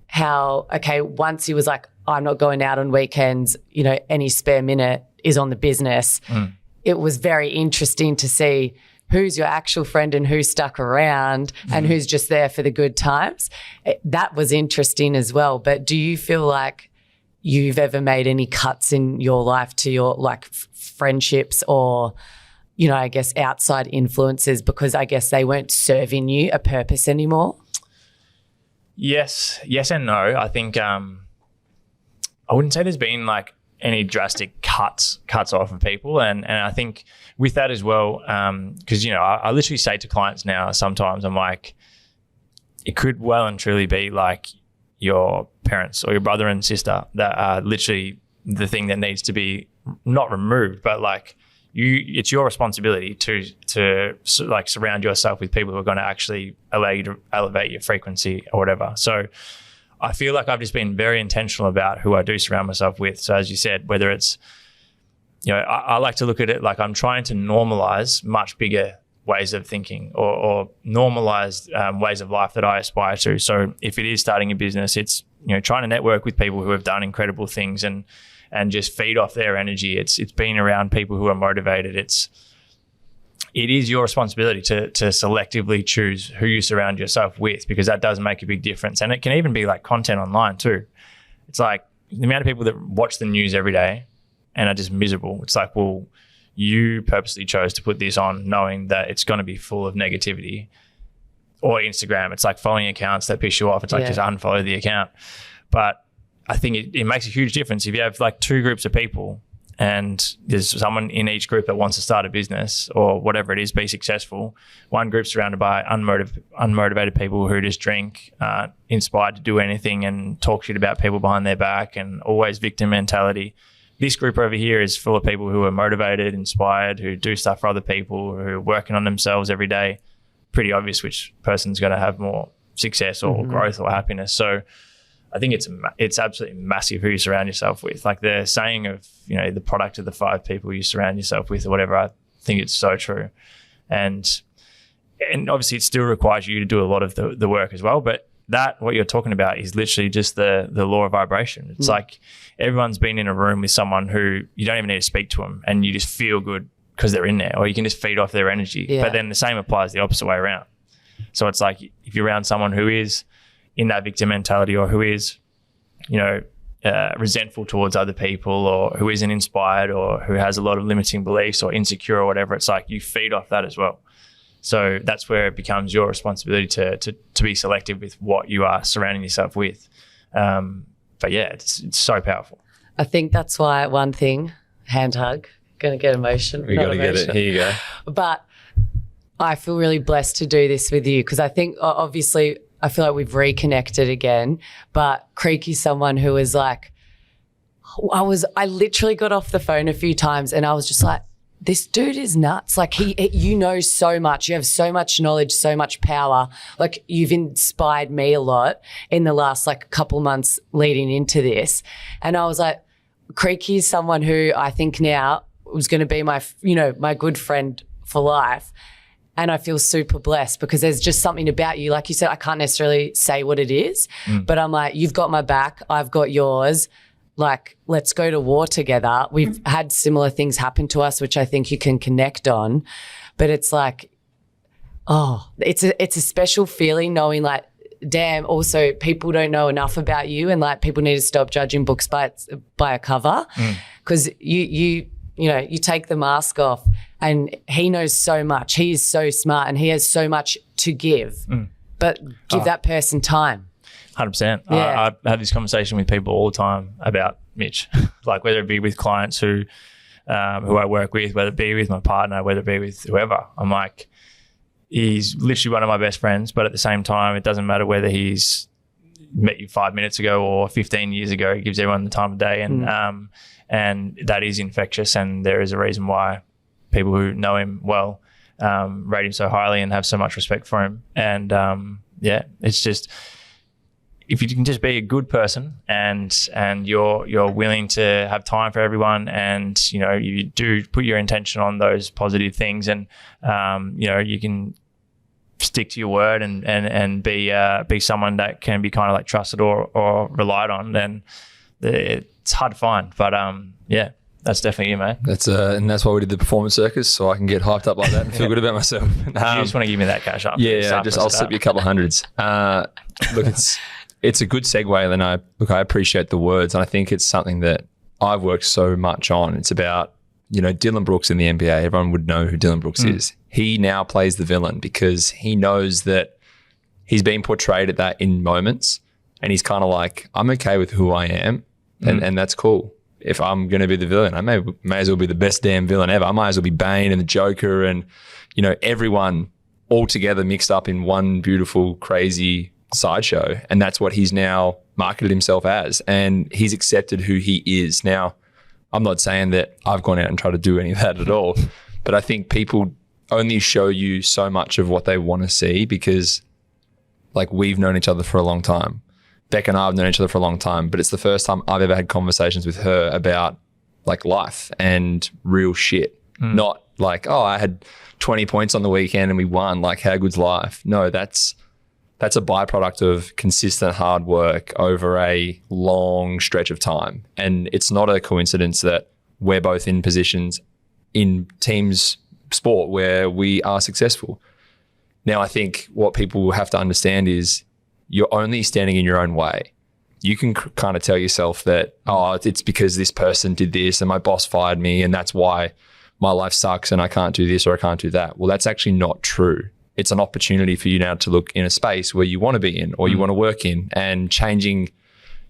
how, once he was like, I'm not going out on weekends, any spare minute is on the business. It was very interesting to see who's your actual friend and who's stuck around and who's just there for the good times. That was interesting as well. But do you feel like you've ever made any cuts in your life to your like friendships or, I guess outside influences because I guess they weren't serving you a purpose anymore? Yes and no. I think I wouldn't say there's been like any drastic cuts off of people. And I think with that as well, because, I literally say to clients now, sometimes I'm like, it could well and truly be like your parents or your brother and sister that are literally the thing that needs to be not removed, but like it's your responsibility to like surround yourself with people who are going to actually allow you to elevate your frequency or whatever. So I feel like I've just been very intentional about who I do surround myself with. So as you said, whether it's I like to look at it like I'm trying to normalize much bigger ways of thinking or normalized ways of life that I aspire to. So if it is starting a business, it's trying to network with people who have done incredible things and just feed off their energy. It's being around people who are motivated. It is your responsibility to selectively choose who you surround yourself with, because that does make a big difference. And it can even be like content online too. It's like the amount of people that watch the news every day and are just miserable. It's like, well, you purposely chose to put this on knowing that it's going to be full of negativity. Or Instagram, it's like following accounts that piss you off. It's like just unfollow the account. But I think it makes a huge difference if you have like two groups of people and there's someone in each group that wants to start a business or whatever it is, be successful. One group's surrounded by unmotivated people who just drink, inspired to do anything and talk shit about people behind their back and always victim mentality. This group over here is full of people who are motivated, inspired, who do stuff for other people, who are working on themselves every day. Pretty obvious which person's going to have more success or growth or happiness. So I think it's absolutely massive who you surround yourself with. Like the saying of, the product of the 5 people you surround yourself with or whatever, I think it's so true. And obviously it still requires you to do a lot of the work as well. But what you're talking about is literally just the law of vibration. It's like everyone's been in a room with someone who you don't even need to speak to them and you just feel good because they're in there, or you can just feed off their energy. Yeah. But then the same applies the opposite way around. So it's like if you're around someone who is in that victim mentality or who is, resentful towards other people or who isn't inspired or who has a lot of limiting beliefs or insecure or whatever, it's like you feed off that as well. So that's where it becomes your responsibility to be selective with what you are surrounding yourself with. But yeah, it's so powerful. I think that's why one thing, hand hug, going to get emotion. You got to get it. Here you go. But I feel really blessed to do this with you because I think obviously I feel like we've reconnected again, but Creaky's someone who is like, I literally got off the phone a few times and I was just like, this dude is nuts. Like you know so much. You have so much knowledge, so much power. Like you've inspired me a lot in the last like couple months leading into this. And I was like, Creaky is someone who I think now was going to be my good friend for life. And I feel super blessed because there's just something about you. Like you said, I can't necessarily say what it is, but I'm like, you've got my back. I've got yours. Like, let's go to war together. We've had similar things happen to us, which I think you can connect on. But it's like, it's a special feeling knowing like, damn, also people don't know enough about you and like people need to stop judging books by a cover because you take the mask off and he knows so much. He is so smart and he has so much to give, but give that person time. 100%. Yeah. I have this conversation with people all the time about Mitch, like whether it be with clients who I work with, whether it be with my partner, whether it be with whoever. I'm like, he's literally one of my best friends, but at the same time, it doesn't matter whether he's met you 5 minutes ago or 15 years ago. He gives everyone the time of day, and that is infectious. And there is a reason why people who know him well rate him so highly and have so much respect for him. And it's just, if you can just be a good person and you're willing to have time for everyone and, you do put your intention on those positive things and, you can stick to your word and be someone that can be kind of like trusted or relied on, then it's hard to find. But, that's definitely you, mate. And that's why we did the performance circus, so I can get hyped up like that and feel good about myself. You just want to give me that cash up. Yeah, I'll slip you a couple of hundreds. Look, it's a good segue. Then I appreciate the words, and I think it's something that I've worked so much on. It's about, Dylan Brooks in the NBA. Everyone would know who Dylan Brooks is. He now plays the villain because he knows that he's being portrayed at that in moments, and he's kind of like, I'm okay with who I am, and that's cool. If I'm going to be the villain, I may as well be the best damn villain ever. I might as well be Bane and the Joker and, everyone all together mixed up in one beautiful, crazy sideshow. And that's what he's now marketed himself as. And he's accepted who he is. Now, I'm not saying that I've gone out and tried to do any of that at all, but I think people only show you so much of what they want to see because like we've known each other for a long time. Beck and I have known each other for a long time, but it's the first time I've ever had conversations with her about like life and real shit. Not like, oh, I had 20 points on the weekend and we won. Like, how good's life? No, that's a byproduct of consistent hard work over a long stretch of time. And it's not a coincidence that we're both in positions in teams sport where we are successful. Now, I think what people have to understand is you're only standing in your own way. You can kind of tell yourself that, oh, it's because this person did this and my boss fired me and that's why my life sucks and I can't do this or I can't do that. Well, that's actually not true. It's an opportunity for you now to look in a space where you want to be in or you want to work in, and changing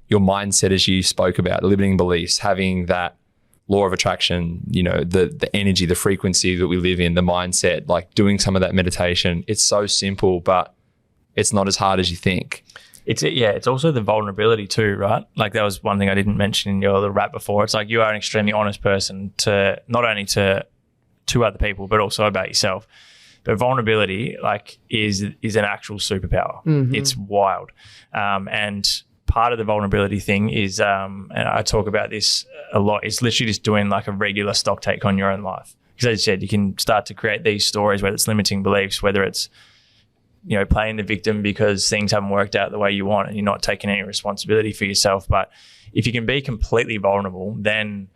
your mindset, as you spoke about, limiting beliefs, having that law of attraction, you know, the energy, the frequency that we live in, the mindset, like doing some of that meditation. It's so simple, but it's not as hard as you think. It's also the vulnerability too, right? Like, that was one thing I didn't mention in your little rap before. It's like, you are an extremely honest person to not only to other people, but also about yourself. But vulnerability, like, is an actual superpower. It's wild. And part of the vulnerability thing is, and I talk about this a lot, it's literally just doing like a regular stock take on your own life. Because as you said, you can start to create these stories, whether it's limiting beliefs, whether it's, you know, playing the victim because things haven't worked out the way you want and you're not taking any responsibility for yourself. But if you can be completely vulnerable, then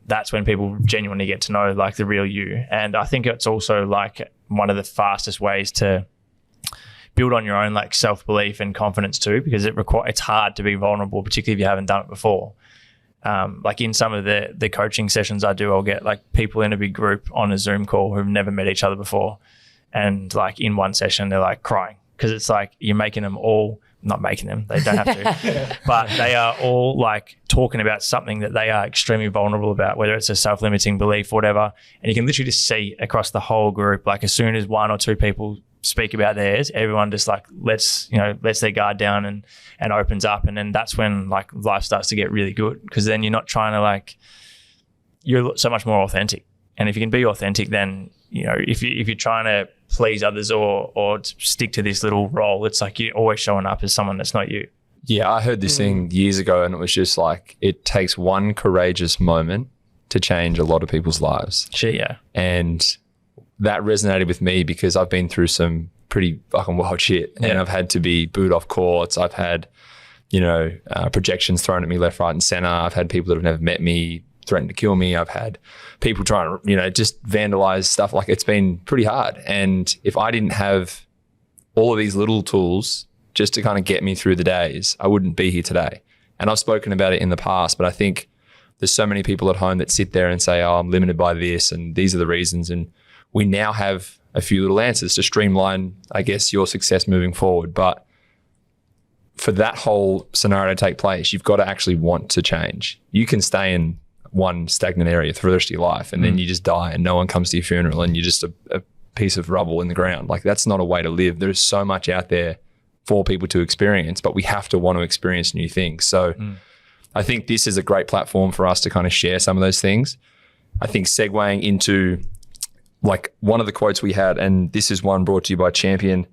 that's when people genuinely get to know like the real you. And I think it's also like one of the fastest ways to build on your own like self-belief and confidence too, because it's hard to be vulnerable, particularly if you haven't done it before. Like in some of the coaching sessions I do, I'll get like people in a big group on a Zoom call who've never met each other before. And like in one session, they're like crying because it's like you're making them all, not making them, they don't have to, but they are all like talking about something that they are extremely vulnerable about, whether it's a self-limiting belief or whatever. And you can literally just see across the whole group, like as soon as one or two people speak about theirs, everyone just like lets their guard down and opens up. And then that's when like life starts to get really good, because then you're not trying to like, you're so much more authentic. And if you can be authentic, then, you know, if you're trying to please others or stick to this little role, it's like you're always showing up as someone that's not you. Yeah, I heard this thing years ago and it was just like, it takes one courageous moment to change a lot of people's lives. Shit, yeah. And that resonated with me because I've been through some pretty fucking wild shit and I've had to be booed off courts. I've had, you know, projections thrown at me left, right and center. I've had people that have never met me threaten to kill me. I've had people trying to, you know, just vandalize stuff. Like, it's been pretty hard. And if I didn't have all of these little tools just to kind of get me through the days, I wouldn't be here today. And I've spoken about it in the past, but I think there's so many people at home that sit there and say, oh, I'm limited by this and these are the reasons. And we now have a few little answers to streamline, I guess, your success moving forward. But for that whole scenario to take place, you've got to actually want to change. You can stay in one stagnant area for the rest of your life and then you just die and no one comes to your funeral and you're just a piece of rubble in the ground. Like, that's not a way to live. There's so much out there for people to experience, but we have to want to experience new things. So I think this is a great platform for us to kind of share some of those things. I think segueing into like one of the quotes we had, and this is one brought to you by Champion,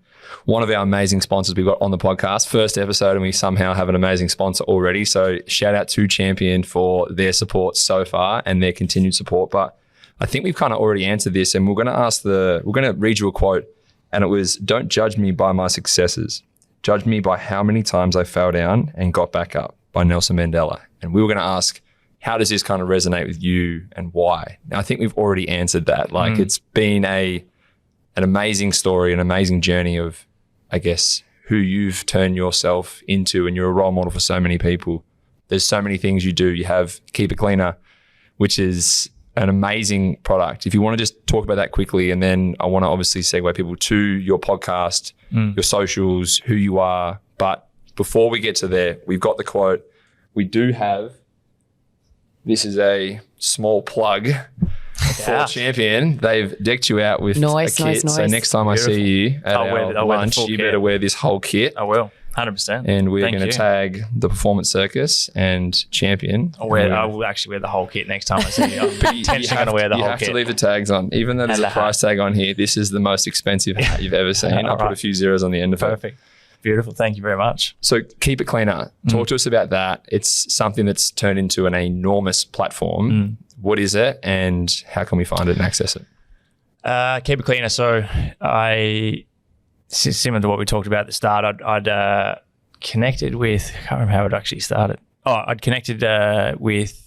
one of our amazing sponsors we've got on the podcast. First episode and we somehow have an amazing sponsor already. So shout out to Champion for their support so far and their continued support. But I think we've kind of already answered this, and we're going to read you a quote, and it was, "Don't judge me by my successes. Judge me by how many times I fell down and got back up," by Nelson Mandela. And we were going to ask, how does this kind of resonate with you and why? Now, I think we've already answered that. Like, it's been an amazing story, an amazing journey of, I guess, who you've turned yourself into, and you're a role model for so many people. There's so many things you do. You have Keep It Cleaner, which is an amazing product. If you want to just talk about that quickly, and then I want to obviously segue people to your podcast, your socials, who you are. But before we get to there, we've got the quote. We do have, this is a small plug for Champion. They've decked you out with a kit. So next time I see you at our lunch, you better wear this whole kit. I will, 100%. And we're going to tag the Performance Circus and Champion. I will actually wear the whole kit next time I see you. I'm potentially going to wear the whole kit. You have to leave the tags on. Even though there's a price tag on here, this is the most expensive hat you've ever seen. I'll put a few zeros on the end of it. Perfect. Beautiful. Thank you very much. So Keep It Cleaner. Talk to us about that. It's something that's turned into an enormous platform. What is it and how can we find it and access it? Keep It Cleaner. So similar to what we talked about at the start, I'd connected with, I can't remember how it actually started. I'd connected with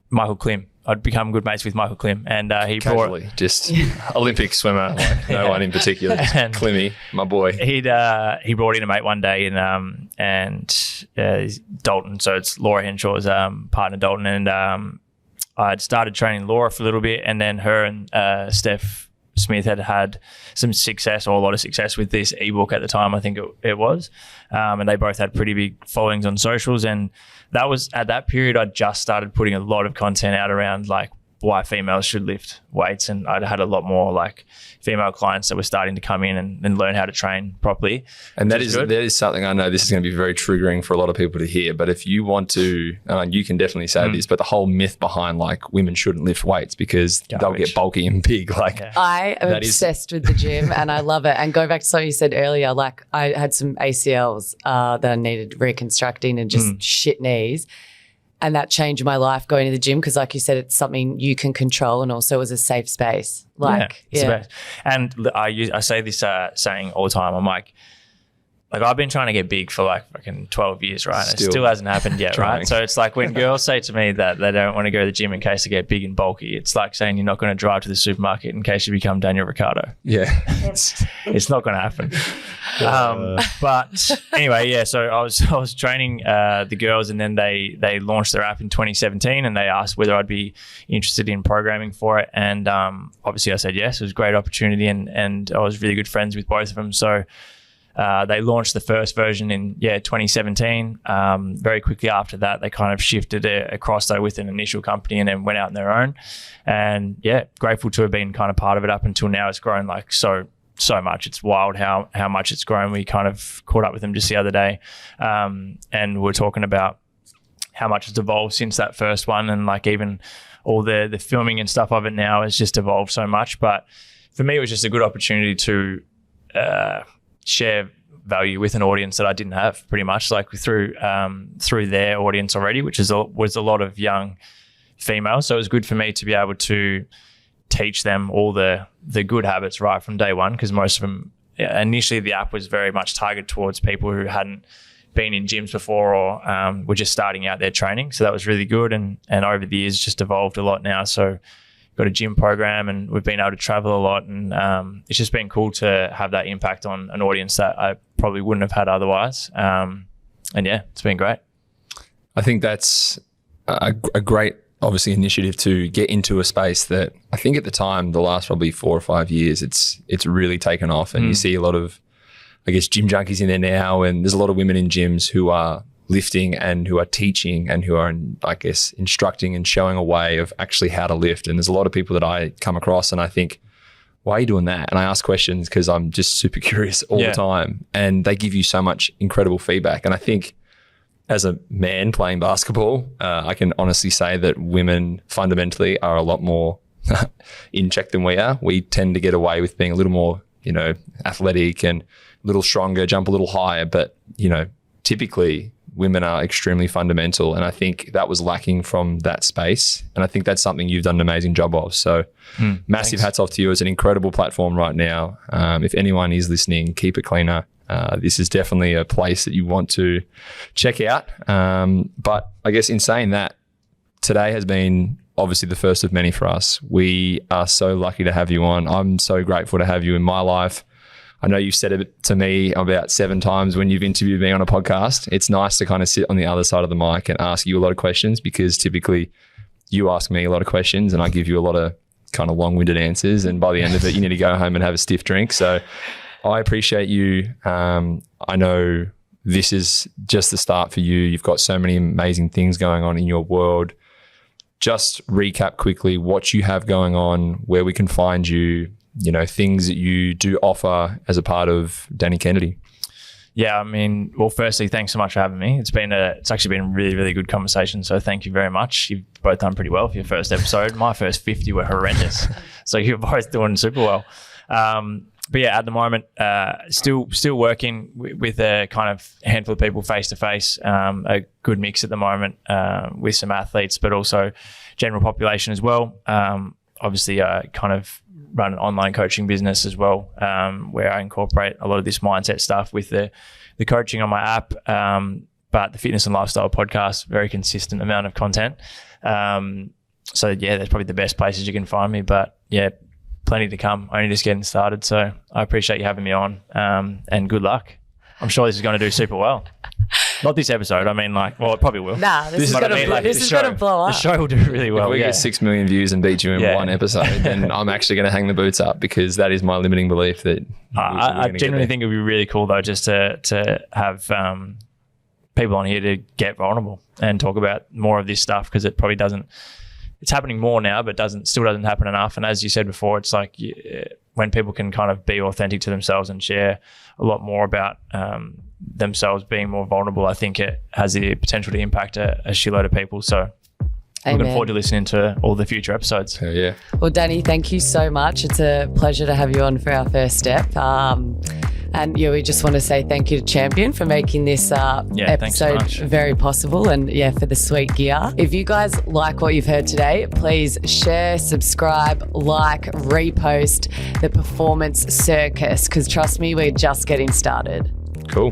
Michael Klim. I'd become good mates with Michael Klim, and he Casually, just Olympic swimmer, like no one in particular, just Climmy, my boy. He brought in a mate one day, and Dalton, so it's Laura Henshaw's partner, Dalton, and I'd started training Laura for a little bit, and then her and Steph Smith had some success, or a lot of success, with this ebook at the time, I think it was, and they both had pretty big followings on socials, and that was at that period I just started putting a lot of content out around like why females should lift weights, and I'd had a lot more like female clients that were starting to come in and learn how to train properly. And that is something I know this is going to be very triggering for a lot of people to hear, but if you want to, you can definitely say this, but the whole myth behind like women shouldn't lift weights because they'll get bulky and big. Like I am obsessed with the gym and I love it. And go back to something you said earlier, like I had some ACLs that I needed reconstructing and just shit knees. And that changed my life, going to the gym, because like you said, it's something you can control, and also was a safe space. And I say this saying all the time. I'm like I've been trying to get big for like fucking 12 years, right? It still hasn't happened yet, right? So it's like when girls say to me that they don't want to go to the gym in case they get big and bulky, it's like saying you're not going to drive to the supermarket in case you become Daniel Ricciardo. Yeah. It's not going to happen. But anyway, yeah, so I was training the girls, and then they launched their app in 2017, and they asked whether I'd be interested in programming for it. And obviously I said yes. It was a great opportunity, and I was really good friends with both of them. So they launched the first version in 2017. Very quickly after that, they kind of shifted it across though with an initial company, and then went out on their own. And yeah, grateful to have been kind of part of it up until now. It's grown like so much. It's wild how much it's grown. We kind of caught up with them just the other day, and we're talking about how much it's evolved since that first one, and like even all the filming and stuff of it now has just evolved so much. But for me, it was just a good opportunity to share value with an audience that I didn't have, pretty much, like through their audience already, which was a lot of young females. So it was good for me to be able to teach them all the good habits right from day one, because most of them, initially the app was very much targeted towards people who hadn't been in gyms before, or were just starting out their training. So that was really good, and over the years just evolved a lot now. So got a gym program, and we've been able to travel a lot, and it's just been cool to have that impact on an audience that I probably wouldn't have had otherwise. And yeah, it's been great. I think that's a great, obviously, initiative to get into a space that I think at the time, the last probably 4 or 5 years, it's really taken off, and you see a lot of, I guess, gym junkies in there now, and there's a lot of women in gyms who are lifting and who are teaching and who are, I guess, instructing and showing a way of actually how to lift. And there's a lot of people that I come across and I think, why are you doing that? And I ask questions because I'm just super curious all the time, and they give you so much incredible feedback. And I think as a man playing basketball, I can honestly say that women fundamentally are a lot more in check than we are. We tend to get away with being a little more, athletic and a little stronger, jump a little higher. But, typically women are extremely fundamental. And I think that was lacking from that space. And I think that's something you've done an amazing job of. So massive hats off to you. It's an incredible platform right now. If anyone is listening, Keep It Cleaner. This is definitely a place that you want to check out. But I guess in saying that, today has been obviously the first of many for us. We are so lucky to have you on. I'm so grateful to have you in my life. I know you've said it to me about 7 times when you've interviewed me on a podcast. It's nice to kind of sit on the other side of the mic and ask you a lot of questions, because typically you ask me a lot of questions and I give you a lot of kind of long-winded answers. And by the end of it, you need to go home and have a stiff drink. So I appreciate you. I know this is just the start for you. You've got so many amazing things going on in your world. Just recap quickly what you have going on, where we can find you, things that you do offer as a part of Danny Kennedy. Yeah, I mean, well, firstly, thanks so much for having me. It's actually been a really, really good conversation. So thank you very much. You've both done pretty well for your first episode. My first 50 were horrendous. So you're both doing super well. But yeah, at the moment, still working with a kind of handful of people face to face. A good mix at the moment with some athletes, but also general population as well. Obviously, kind of run an online coaching business as well, where I incorporate a lot of this mindset stuff with the coaching on my app. But the fitness and lifestyle podcast, very consistent amount of content. So yeah, that's probably the best places you can find me. But yeah, plenty to come. Only just getting started. So I appreciate you having me on, and good luck. I'm sure this is going to do super well. Not this episode. I mean, well, it probably will. Nah, this is going to blow up. The show will do really well. If we get 6 million views and beat you in one episode, then I'm actually going to hang the boots up, because that is my limiting belief that I genuinely think it would be really cool though, just to have people on here to get vulnerable and talk about more of this stuff, because it probably doesn't. It's happening more now, but still doesn't happen enough. And as you said before, it's like when people can kind of be authentic to themselves and share a lot more about themselves being more vulnerable, I think it has the potential to impact a shitload of people. So Amen. Looking forward to listening to all the future episodes. Yeah. Well, Danny, thank you so much. It's a pleasure to have you on for our first step. And we just want to say thank you to Champion for making this episode very possible, and for the sweet gear. If you guys like what you've heard today, please share, subscribe, like, repost the Performance Circus, because trust me, we're just getting started. Cool.